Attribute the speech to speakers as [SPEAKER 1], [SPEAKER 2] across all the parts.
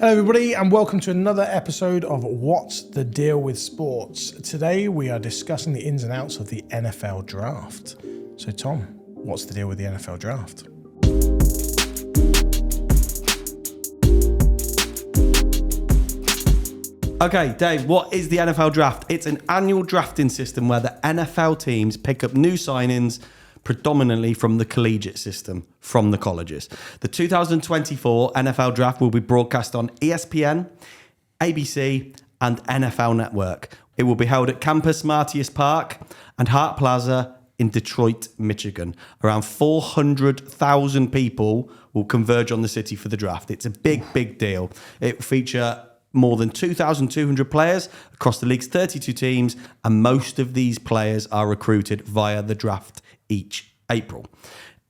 [SPEAKER 1] Hello everybody and welcome to another episode of What's the Deal with Sports. Today we are discussing the ins and outs of the NFL draft. So Tom, what's the deal with the NFL draft?
[SPEAKER 2] Okay, Dave, what is the NFL draft? It's an annual drafting system where the NFL teams pick up new signings predominantly from the collegiate system, from the colleges. The 2024 NFL draft will be broadcast on ESPN, ABC, and NFL Network. It will be held at Campus Martius Park and Hart Plaza in Detroit, Michigan. Around 400,000 people will converge on the city for the draft. It's a big deal. It will feature more than 2,200 players across the league's 32 teams, and most of these players are recruited via the draft each April.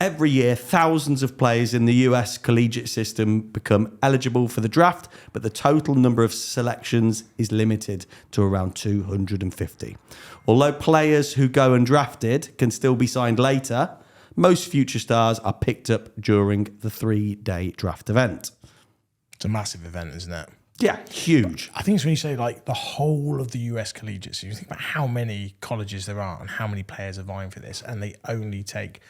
[SPEAKER 2] Every year, thousands of players in the US collegiate system become eligible for the draft, but the total number of selections is limited to around 250. Although players who go undrafted can still be signed later, most future stars are picked up during the 3-day draft event.
[SPEAKER 1] It's a massive event, isn't it?
[SPEAKER 2] Yeah, huge.
[SPEAKER 1] I think it's when you say like the whole of the US collegiate, so you think about how many colleges there are and how many players are vying for this, and they only take,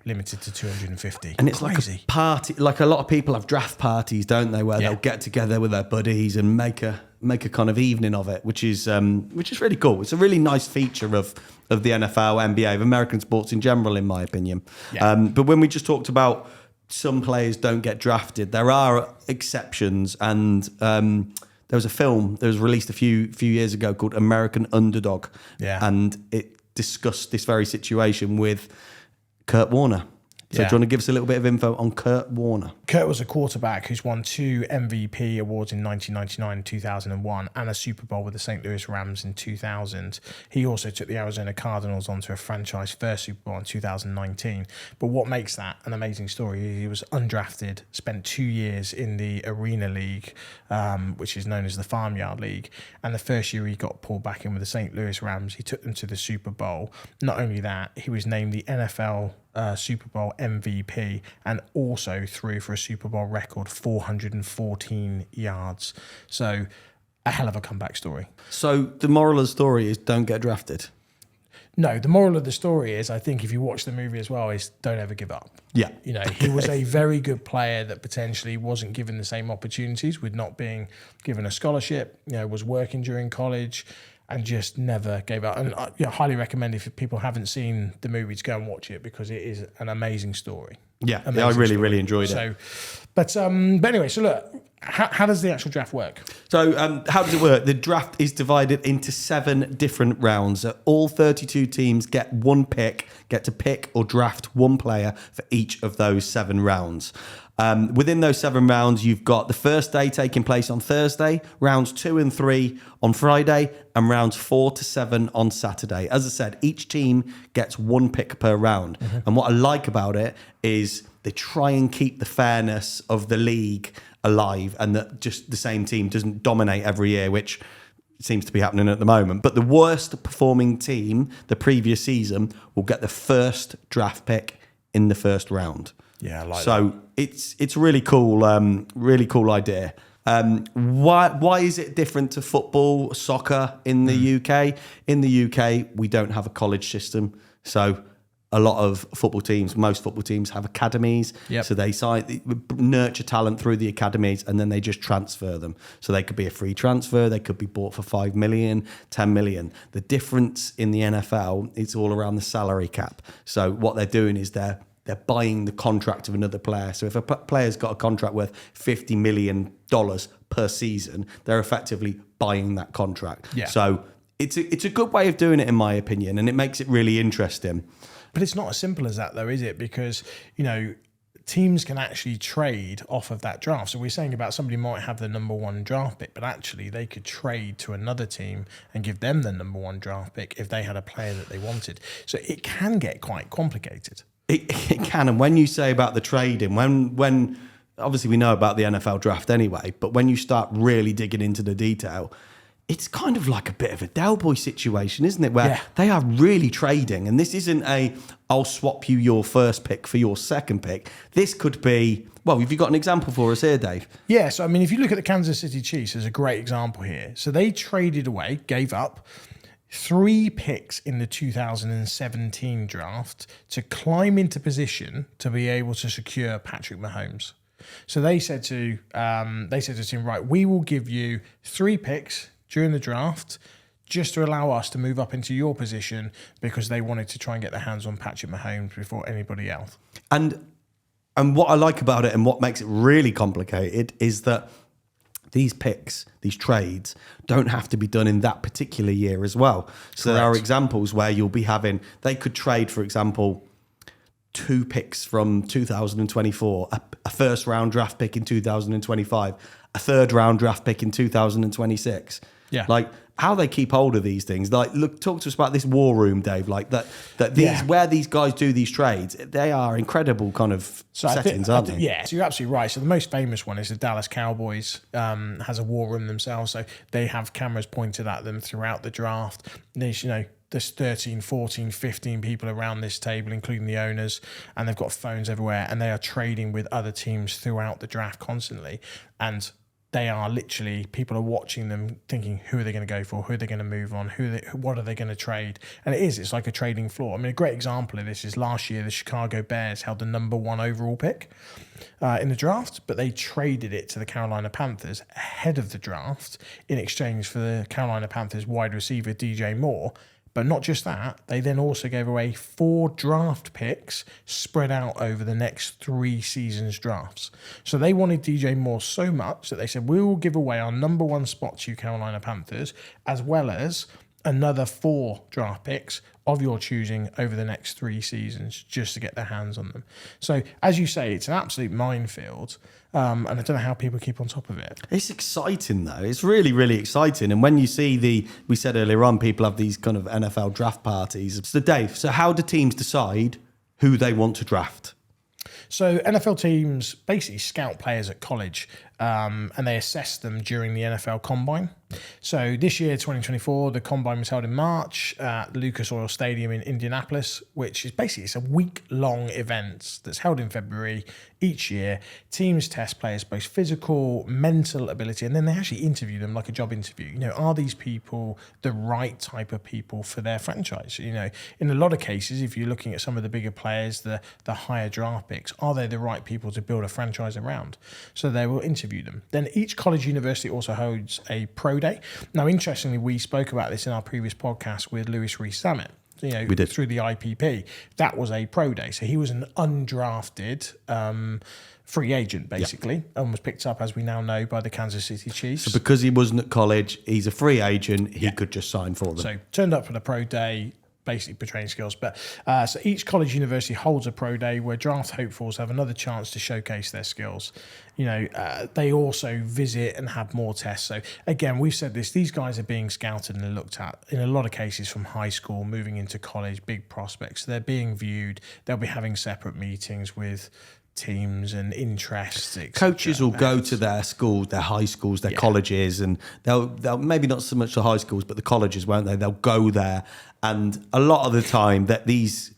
[SPEAKER 1] limited to 250.
[SPEAKER 2] And it's
[SPEAKER 1] crazy.
[SPEAKER 2] like a party, like a lot of people have draft parties, don't they, where they'll get together with their buddies and make a kind of evening of it, which is really cool. It's a really nice feature of the NFL, NBA, of American sports in general, in my opinion. Yeah. But when we just talked about some players don't get drafted, there are exceptions, and there was a film that was released a few years ago called American Underdog, and it discussed this very situation with Kurt Warner. So do you want to give us a little bit of info on Kurt Warner? Kurt
[SPEAKER 1] was a quarterback who's won 2 MVP awards in 1999 and 2001 and a Super Bowl with the St. Louis Rams in 2000. He also took the Arizona Cardinals onto a franchise first Super Bowl in 2019. But what makes that an amazing story is he was undrafted, spent 2 years in the Arena League, which is known as the Farmyard League. And the first year he got pulled back in with the St. Louis Rams. He took them to the Super Bowl. Not only that, he was named the NFL Super Bowl MVP and also threw for a Super Bowl record 414 yards. So a hell of a comeback story.
[SPEAKER 2] So the moral of the story is don't get drafted.
[SPEAKER 1] No, the moral of the story is, I think if you watch the movie as well, is don't ever give up.
[SPEAKER 2] Yeah.
[SPEAKER 1] He was a very good player that potentially wasn't given the same opportunities with not being given a scholarship, was working during college, and just never gave up. And I highly recommend, if people haven't seen the movie, to go and watch it, because it is an amazing story.
[SPEAKER 2] Yeah, I really enjoyed it.
[SPEAKER 1] But anyway, so look, how does the actual draft work?
[SPEAKER 2] So how does it work? The draft is divided into 7 different rounds. All 32 teams get to pick or draft one player for each of those 7 rounds. Within those 7 rounds, you've got the first day taking place on Thursday, rounds 2 and 3 on Friday, and rounds 4 to 7 on Saturday. As I said, each team gets 1 pick per round. Mm-hmm. And what I like about it is they try and keep the fairness of the league alive, and that just the same team doesn't dominate every year, which seems to be happening at the moment. But the worst performing team the previous season will get the first draft pick in the first round.
[SPEAKER 1] Yeah, I like that.
[SPEAKER 2] So it's really cool idea. Why is it different to football, soccer in the UK? In the UK, we don't have a college system, so a lot of most football teams have academies. Yep. So they nurture talent through the academies, and then they just transfer them. So they could be a free transfer, they could be bought for 5 million, 10 million. The difference in the NFL, it's all around the salary cap. So what they're doing is they're buying the contract of another player. So if a player's got a contract worth $50 million per season, they're effectively buying that contract. Yeah. So it's a good way of doing it, in my opinion, and it makes it really interesting.
[SPEAKER 1] But it's not as simple as that, though, is it? Because, teams can actually trade off of that draft. So we're saying about somebody might have the number 1 draft pick, but actually they could trade to another team and give them the number 1 draft pick if they had a player that they wanted. So it can get quite complicated.
[SPEAKER 2] It can, and when you say about the trading, when obviously we know about the NFL draft anyway, but when you start really digging into the detail, it's kind of like a bit of a Del Boy situation, isn't it? Where they are really trading. And this isn't I'll swap you your first pick for your second pick. This could be, well, have you got an example for us here, Dave?
[SPEAKER 1] Yeah, so I mean, if you look at the Kansas City Chiefs, there's a great example here. So they traded away, gave up 3 picks in the 2017 draft to climb into position to be able to secure Patrick Mahomes. So they said to the team, right, we will give you 3 picks during the draft just to allow us to move up into your position, because they wanted to try and get their hands on Patrick Mahomes before anybody else.
[SPEAKER 2] And what I like about it and what makes it really complicated is that these picks, these trades, don't have to be done in that particular year as well. So Correct. There are examples where you'll be they could trade, for example, 2 picks from 2024, a first round draft pick in 2025, a third round draft pick in 2026.
[SPEAKER 1] Yeah.
[SPEAKER 2] Like, how they keep hold of these things. Like, look, talk to us about this war room, Dave. Like where these guys do these trades, they are incredible kind of settings, aren't they?
[SPEAKER 1] Yeah, so you're absolutely right. So the most famous one is the Dallas Cowboys has a war room themselves. So they have cameras pointed at them throughout the draft. There's, there's 13, 14, 15 people around this table, including the owners, and they've got phones everywhere, and they are trading with other teams throughout the draft constantly. And they are literally, people are watching them thinking, who are they going to go for? Who are they going to move on? What are they going to trade? And it's like a trading floor. I mean, a great example of this is last year, the Chicago Bears held the number 1 overall pick in the draft, but they traded it to the Carolina Panthers ahead of the draft in exchange for the Carolina Panthers wide receiver, DJ Moore. But not just that, they then also gave away 4 draft picks spread out over the next 3 seasons' drafts. So they wanted DJ Moore so much that they said, we will give away our number 1 spot to you, Carolina Panthers, as well as another 4 draft picks of your choosing over the next 3 seasons just to get their hands on them. So, as you say, it's an absolute minefield. And I don't know how people keep on top of it.
[SPEAKER 2] It's exciting, though. It's really, really exciting. And when you see we said earlier on, people have these kind of NFL draft parties. So, Dave, how do teams decide who they want to draft?
[SPEAKER 1] So NFL teams basically scout players at college and they assess them during the NFL Combine. So this year, 2024, the Combine was held in March at Lucas Oil Stadium in Indianapolis, which is basically, it's a week-long event that's held in February each year. Teams test players' both physical, mental ability, and then they actually interview them like a job interview. Are these people the right type of people for their franchise? In a lot of cases, if you're looking at some of the bigger players, the higher draft picks, are they the right people to build a franchise around? So they will interview them. Then each college university also holds a pro day. Now, interestingly, we spoke about this in our previous podcast with Lewis Rees-Summit. We did. Through the IPP. That was a pro day. So he was an undrafted free agent, basically, and was picked up, as we now know, by the Kansas City Chiefs.
[SPEAKER 2] So because he wasn't at college, he's a free agent, he could just sign for them.
[SPEAKER 1] So turned up for the pro day, basically portraying skills. But so each college university holds a pro day where draft hopefuls have another chance to showcase their skills. They also visit and have more tests. So again, we've said this, these guys are being scouted and looked at in a lot of cases from high school, moving into college, big prospects. They're being viewed. They'll be having separate meetings with teams and interests.
[SPEAKER 2] Coaches will go to their schools, their high schools, their colleges, and they'll maybe not so much the high schools, but the colleges, won't they? They'll go there, and a lot of the time that these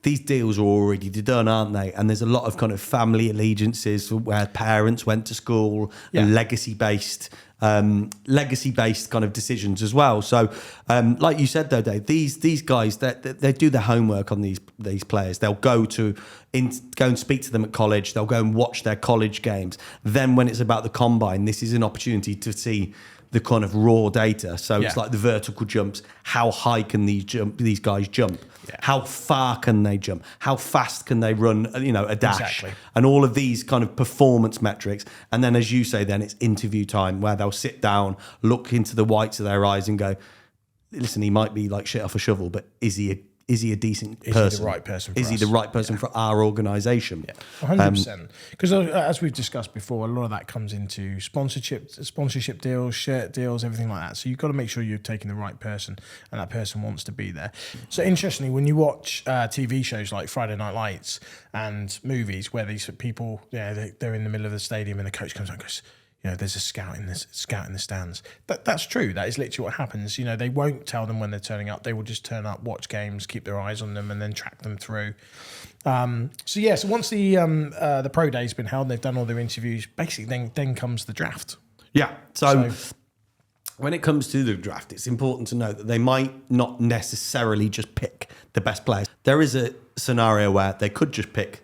[SPEAKER 2] deals are already done, aren't they? And there's a lot of kind of family allegiances where parents went to school and legacy-based kind of decisions as well. So, like you said though, Dave, these guys they do their homework on these players. They'll go and speak to them at college. They'll go and watch their college games. Then when it's about the combine, this is an opportunity to see the kind of raw data. So it's like the vertical jumps. How high can these guys jump? Yeah. How far can they jump? How fast can they run, a dash?
[SPEAKER 1] Exactly.
[SPEAKER 2] And all of these kind of performance metrics. And then, as you say, then it's interview time where they'll sit down, look into the whites of their eyes and go, listen, he might be like shit off a shovel, but is he a decent person?
[SPEAKER 1] Is he the right person for us?
[SPEAKER 2] Is he the right person for our organisation?
[SPEAKER 1] Yeah, 100%. Because as we've discussed before, a lot of that comes into sponsorship deals, shirt deals, everything like that. So you've got to make sure you're taking the right person and that person wants to be there. So interestingly, when you watch TV shows like Friday Night Lights and movies where these people, they're in the middle of the stadium and the coach comes out and goes, there's a scout in the stands. That's true. That is literally what happens. They won't tell them when they're turning up. They will just turn up, watch games, keep their eyes on them, and then track them through. So once the pro day's been held, and they've done all their interviews. Basically, then comes the draft.
[SPEAKER 2] Yeah. So when it comes to the draft, it's important to note that they might not necessarily just pick the best players. There is a scenario where they could just pick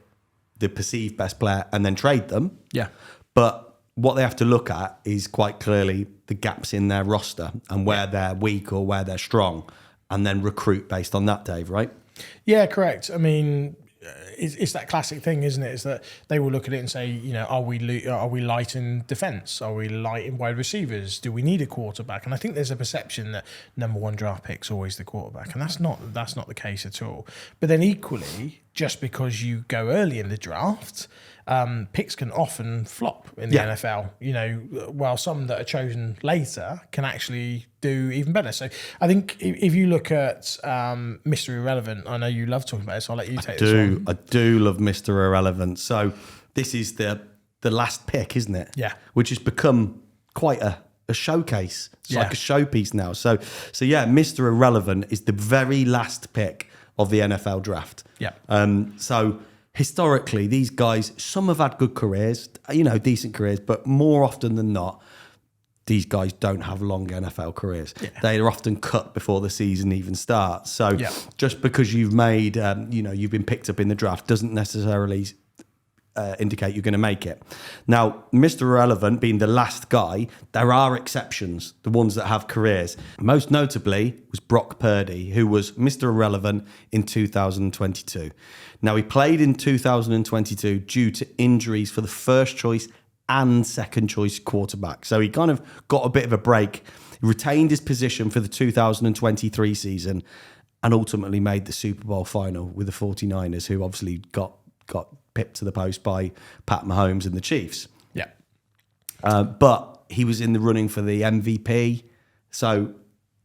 [SPEAKER 2] the perceived best player and then trade them.
[SPEAKER 1] Yeah.
[SPEAKER 2] But what they have to look at is quite clearly the gaps in their roster and where they're weak or where they're strong, and then recruit based on that, Dave, right?
[SPEAKER 1] Yeah, correct. I mean, it's that classic thing, isn't it? Is that they will look at it and say, are we light in defence? Are we light in wide receivers? Do we need a quarterback? And I think there's a perception that number one draft pick's always the quarterback, and that's not the case at all. But then equally, just because you go early in the draft, picks can often flop in the NFL. While some that are chosen later can actually do even better. So I think if you look at Mr. Irrelevant, I know you love talking about it, so I'll let you take this one.
[SPEAKER 2] I do love Mr. Irrelevant. So this is the last pick, isn't it?
[SPEAKER 1] Yeah.
[SPEAKER 2] Which has become quite a showcase. It's like a showpiece now. So yeah, Mr. Irrelevant is the very last pick of the NFL draft.
[SPEAKER 1] Yeah.
[SPEAKER 2] So historically, these guys, some have had good careers, decent careers, but more often than not, these guys don't have long NFL careers. Yeah. They are often cut before the season even starts. So just because you've made, you've been picked up in the draft doesn't necessarily indicate you're going to make it. Now, Mr. Irrelevant being the last guy, there are exceptions, the ones that have careers. Most notably was Brock Purdy, who was Mr. Irrelevant in 2022. Now, he played in 2022 due to injuries for the first choice and second choice quarterback. So he kind of got a bit of a break. He retained his position for the 2023 season and ultimately made the Super Bowl final with the 49ers, who obviously got pipped to the post by Pat Mahomes and the Chiefs.
[SPEAKER 1] Yeah.
[SPEAKER 2] But he was in the running for the MVP. So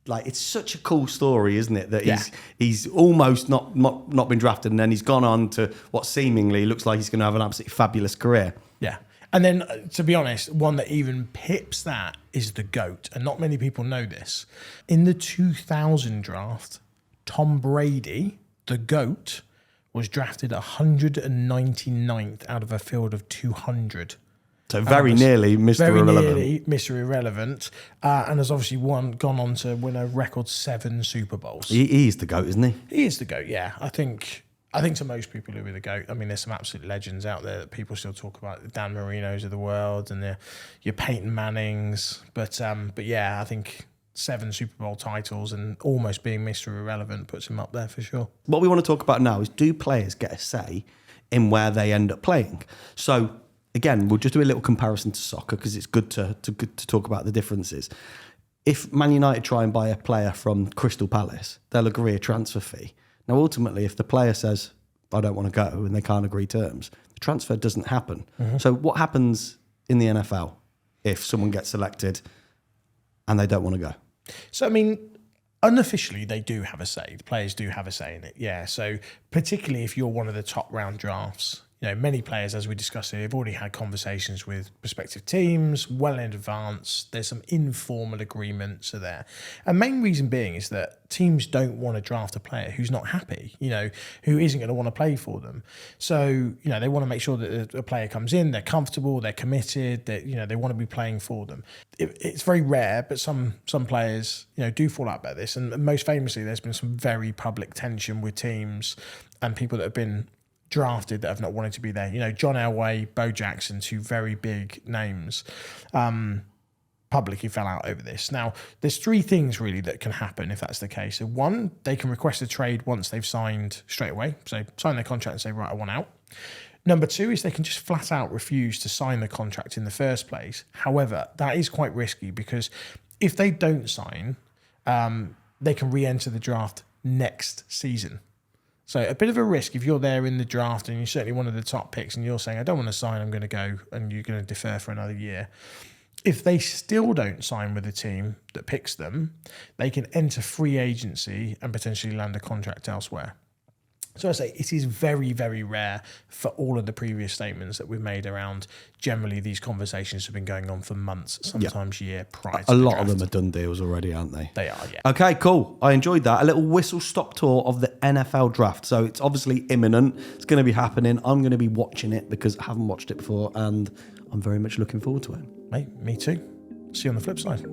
[SPEAKER 2] it's such a cool story, isn't it? That he's almost not been drafted, and then he's gone on to what seemingly looks like he's going to have an absolutely fabulous career.
[SPEAKER 1] Yeah. And then, to be honest, one that even pips that is the GOAT. And not many people know this. In the 2000 draft, Tom Brady, the GOAT, was drafted 199th out of a field of 200.
[SPEAKER 2] So very nearly Mr. Irrelevant.
[SPEAKER 1] Very nearly Mr. Irrelevant. And has obviously gone on to win a record 7 Super Bowls.
[SPEAKER 2] He is the GOAT, isn't he?
[SPEAKER 1] He is the GOAT, yeah. I think to most people who are the GOAT, I mean, there's some absolute legends out there that people still talk about, the Dan Marinos of the world and your Peyton Mannings. But yeah, I think 7 Super Bowl titles and almost being Mr. Irrelevant puts him up there for sure.
[SPEAKER 2] What we want to talk about now is, do players get a say in where they end up playing? So again, we'll just do a little comparison to soccer because it's good to talk about the differences. If Man United try and buy a player from Crystal Palace, they'll agree a transfer fee. Now, ultimately, if the player says, I don't want to go, and they can't agree terms, the transfer doesn't happen. Mm-hmm. So what happens in the NFL if someone gets selected and they don't want to go?
[SPEAKER 1] So, I mean, unofficially, they do have a say. The players do have a say in it, yeah. So particularly if you're one of the top round drafts, many players, as we discussed here, have already had conversations with prospective teams well in advance. There's some informal agreements are there. And main reason being is that teams don't want to draft a player who's not happy, who isn't going to want to play for them. So, they want to make sure that a player comes in, they're comfortable, they're committed, that, they want to be playing for them. It's very rare, but some players, do fall out about this. And most famously, there's been some very public tension with teams and people that have been drafted that have not wanted to be there. John Elway, Bo Jackson, 2 very big names, publicly fell out over this. Now, there's 3 things really that can happen if that's the case. So 1, they can request a trade once they've signed straight away. So sign their contract and say, right, I want out. Number 2 is they can just flat out refuse to sign the contract in the first place. However, that is quite risky because if they don't sign, they can re-enter the draft next season. So a bit of a risk if you're there in the draft and you're certainly one of the top picks and you're saying, I don't want to sign, I'm going to go, and you're going to defer for another year. If they still don't sign with the team that picks them, they can enter free agency and potentially land a contract elsewhere. So I say it is very, very rare for all of the previous statements that we've made around. Generally, these conversations have been going on for months, sometimes year prior to
[SPEAKER 2] A
[SPEAKER 1] the
[SPEAKER 2] lot
[SPEAKER 1] draft.
[SPEAKER 2] of them are done deals already, aren't they?
[SPEAKER 1] They are, yeah.
[SPEAKER 2] Okay, cool. I enjoyed that. A little whistle-stop tour of the NFL draft. So it's obviously imminent. It's going to be happening. I'm going to be watching it because I haven't watched it before, and I'm very much looking forward to it.
[SPEAKER 1] Mate, me too. See you on the flip side.